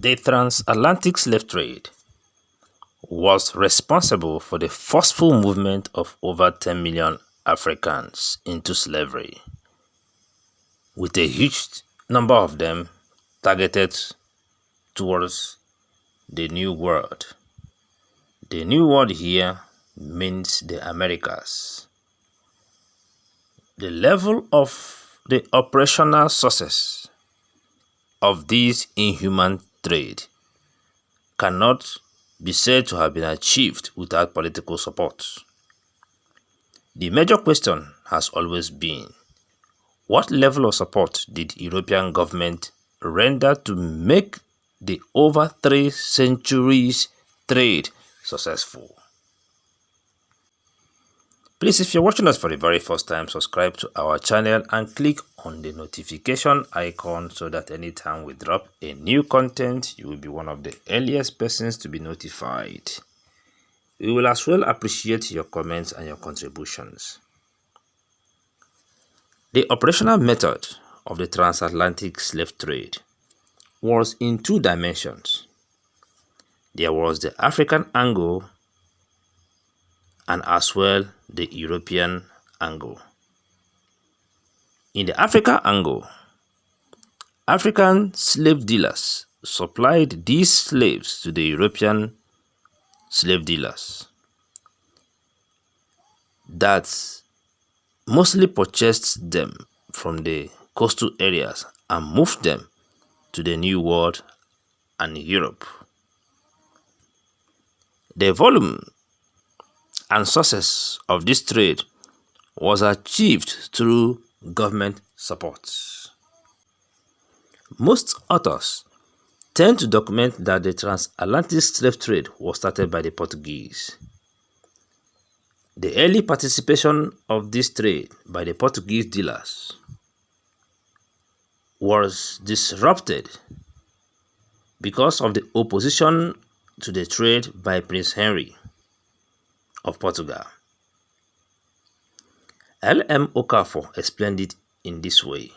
The transatlantic slave trade was responsible for the forceful movement of over 10 million Africans into slavery, with a huge number of them targeted towards the New World. The New World here means the Americas. The level of the operational success of this inhuman trade cannot be said to have been achieved without political support. The major question has always been, what level of support did European government render to make the over 3 centuries trade successful? Please, if you're watching us for the very first time, subscribe to our channel and click on the notification icon so that anytime we drop a new content, you will be one of the earliest persons to be notified. We will as well appreciate your comments and your contributions. The operational method of the transatlantic slave trade was in 2 dimensions. There was the African angle and as well the European angle. In the African angle, African slave dealers supplied these slaves to the European slave dealers that mostly purchased them from the coastal areas and moved them to the New World and Europe. The volume and success of this trade was achieved through government support. Most authors tend to document that the transatlantic slave trade was started by the Portuguese. The early participation of this trade by the Portuguese dealers was disrupted because of the opposition to the trade by Prince Henry of Portugal. L.M. Okafor explained it in this way.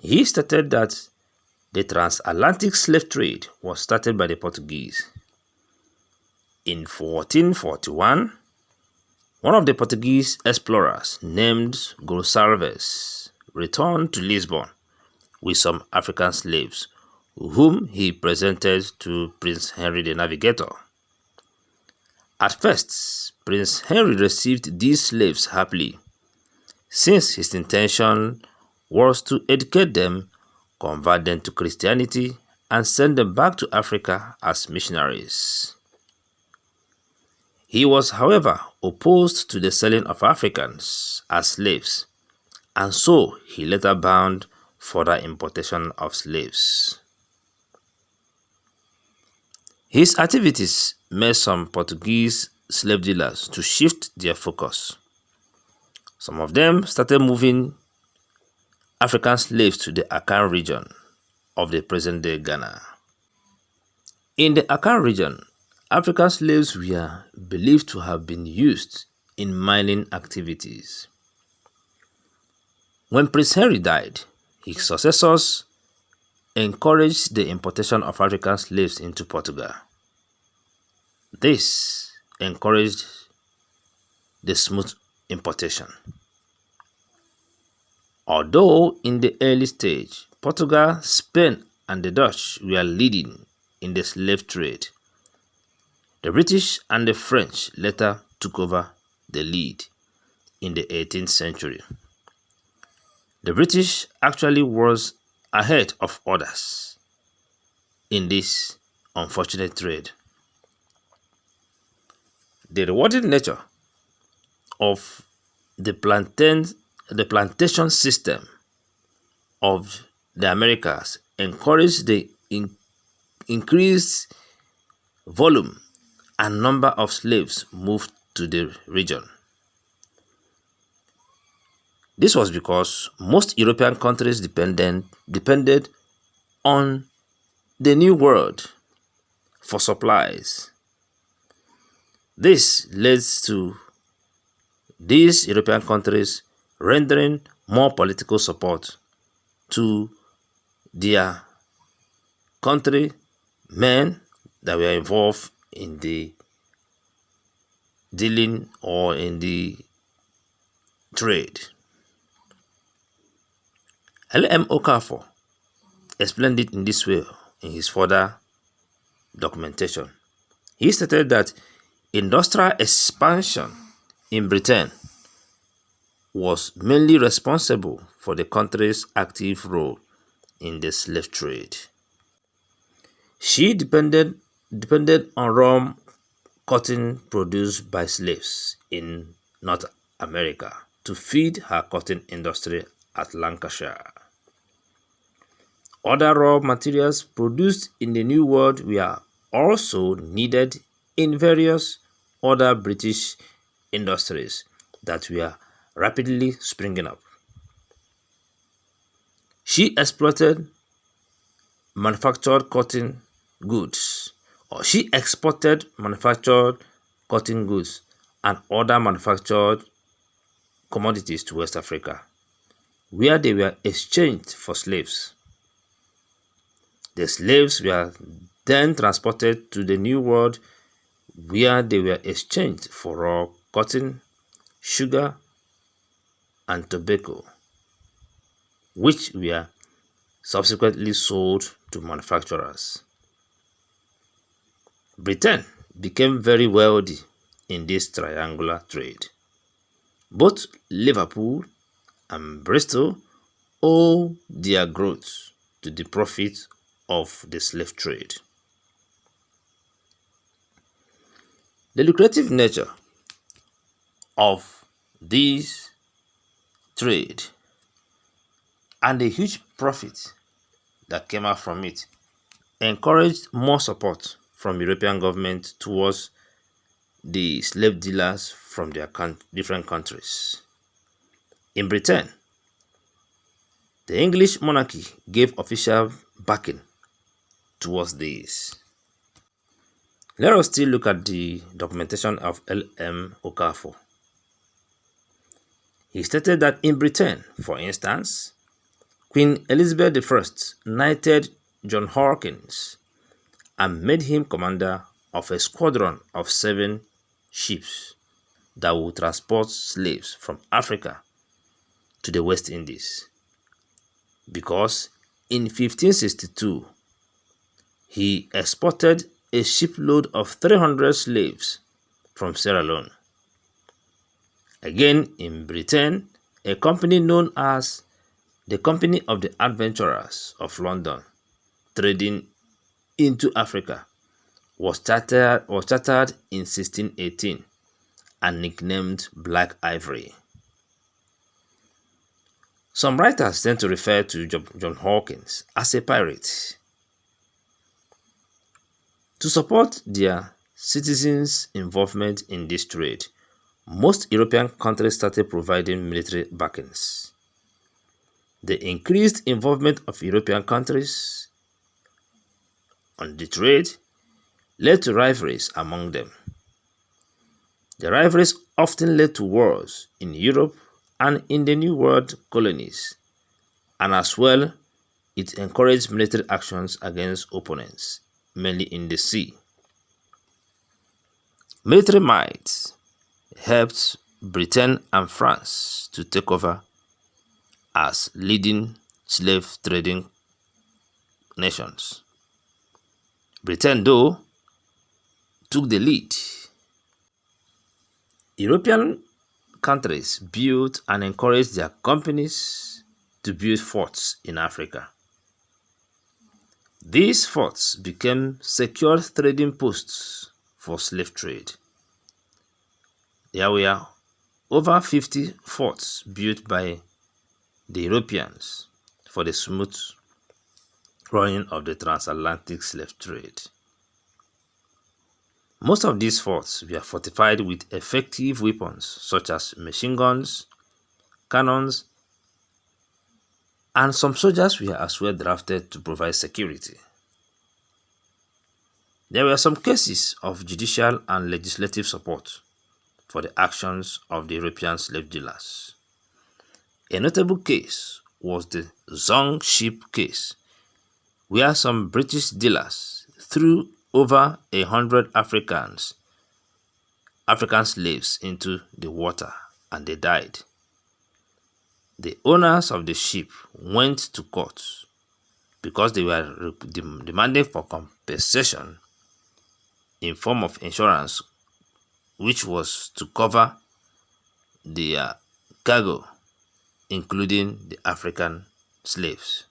He stated that the transatlantic slave trade was started by the Portuguese. In 1441, one of the Portuguese explorers named Gonçalves returned to Lisbon with some African slaves, whom he presented to Prince Henry the Navigator. At first, Prince Henry received these slaves happily, since his intention was to educate them, convert them to Christianity, and send them back to Africa as missionaries. He was, however, opposed to the selling of Africans as slaves, and so he later banned further importation of slaves. His activities made some Portuguese slave dealers to shift their focus. Some of them started moving African slaves to the Akan region of the present-day Ghana. In the Akan region, African slaves were believed to have been used in mining activities. When Prince Henry died, his successors encouraged the importation of African slaves into Portugal. This encouraged the smooth importation. Although in the early stage, Portugal, Spain, and the Dutch were leading in the slave trade, the British and the French later took over the lead in the 18th century. The British actually was ahead of others in this unfortunate trade. The rewarding nature of the plantation system of the Americas encouraged the increased volume and number of slaves moved to the region. This was because most European countries depended on the New World for supplies. This leads to these European countries rendering more political support to their country men that were involved in the dealing or in the trade. L.M. Okafor explained it in this way in his further documentation. He stated that industrial expansion in Britain was mainly responsible for the country's active role in the slave trade. She depended on raw cotton produced by slaves in North America to feed her cotton industry at Lancashire. Other raw materials produced in the New World were also needed in various other British industries that were rapidly springing up. She exploited manufactured cotton goods, or she exported manufactured cotton goods and other manufactured commodities to West Africa, where they were exchanged for slaves. The slaves were then transported to the New World, where they were exchanged for raw cotton, sugar, and tobacco, which were subsequently sold to manufacturers. Britain became very wealthy in this triangular trade. Both Liverpool and Bristol owe their growth to the profit of the slave trade. The lucrative nature of this trade and the huge profit that came out from it encouraged more support from European governments towards the slave dealers from their different countries. In Britain, the English monarchy gave official backing towards this. Let us still look at the documentation of L.M. Okafor. He stated that in Britain, for instance, Queen Elizabeth I knighted John Hawkins and made him commander of a squadron of 7 ships that would transport slaves from Africa to the West Indies, because in 1562 he exported a shipload of 300 slaves from Sierra Leone. Again, in Britain, a company known as the Company of the Adventurers of London, trading into Africa, was chartered in 1618 and nicknamed Black Ivory. Some writers tend to refer to John Hawkins as a pirate. To support their citizens' involvement in this trade, most European countries started providing military backings. The increased involvement of European countries on the trade led to rivalries among them. The rivalries often led to wars in Europe and in the New World colonies, and as well, it encouraged military actions against opponents, mainly in the sea. Military might helped Britain and France to take over as leading slave trading nations. Britain, though, took the lead. European countries built and encouraged their companies to build forts in Africa. These forts became secure trading posts for slave trade. There were over 50 forts built by the Europeans for the smooth running of the transatlantic slave trade. Most of these forts were fortified with effective weapons such as machine guns, cannons, and some soldiers were as well drafted to provide security. There were some cases of judicial and legislative support for the actions of the European slave dealers. A notable case was the Zong ship case, where some British dealers threw over 100 African slaves into the water and they died. The owners of the ship went to court because they were demanding for compensation in form of insurance, which was to cover the cargo, including the African slaves.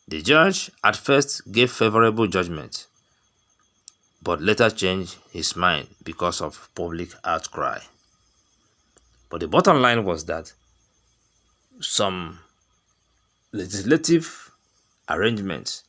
The judge at first gave favorable judgment, but later changed his mind because of public outcry. But the bottom line was that some legislative arrangements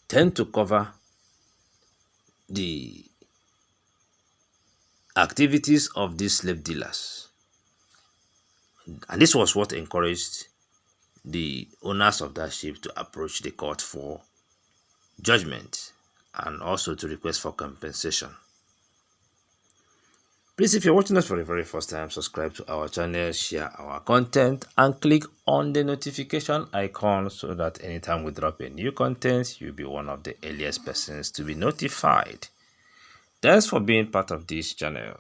tend to cover the activities of these slave dealers. And this was what encouraged the owners of that ship to approach the court for judgment and also to request for compensation. Please, if you're watching us for the very first time, subscribe to our channel, share our content, and click on the notification icon so that anytime we drop a new content, you'll be one of the earliest persons to be notified. Thanks for being part of this channel.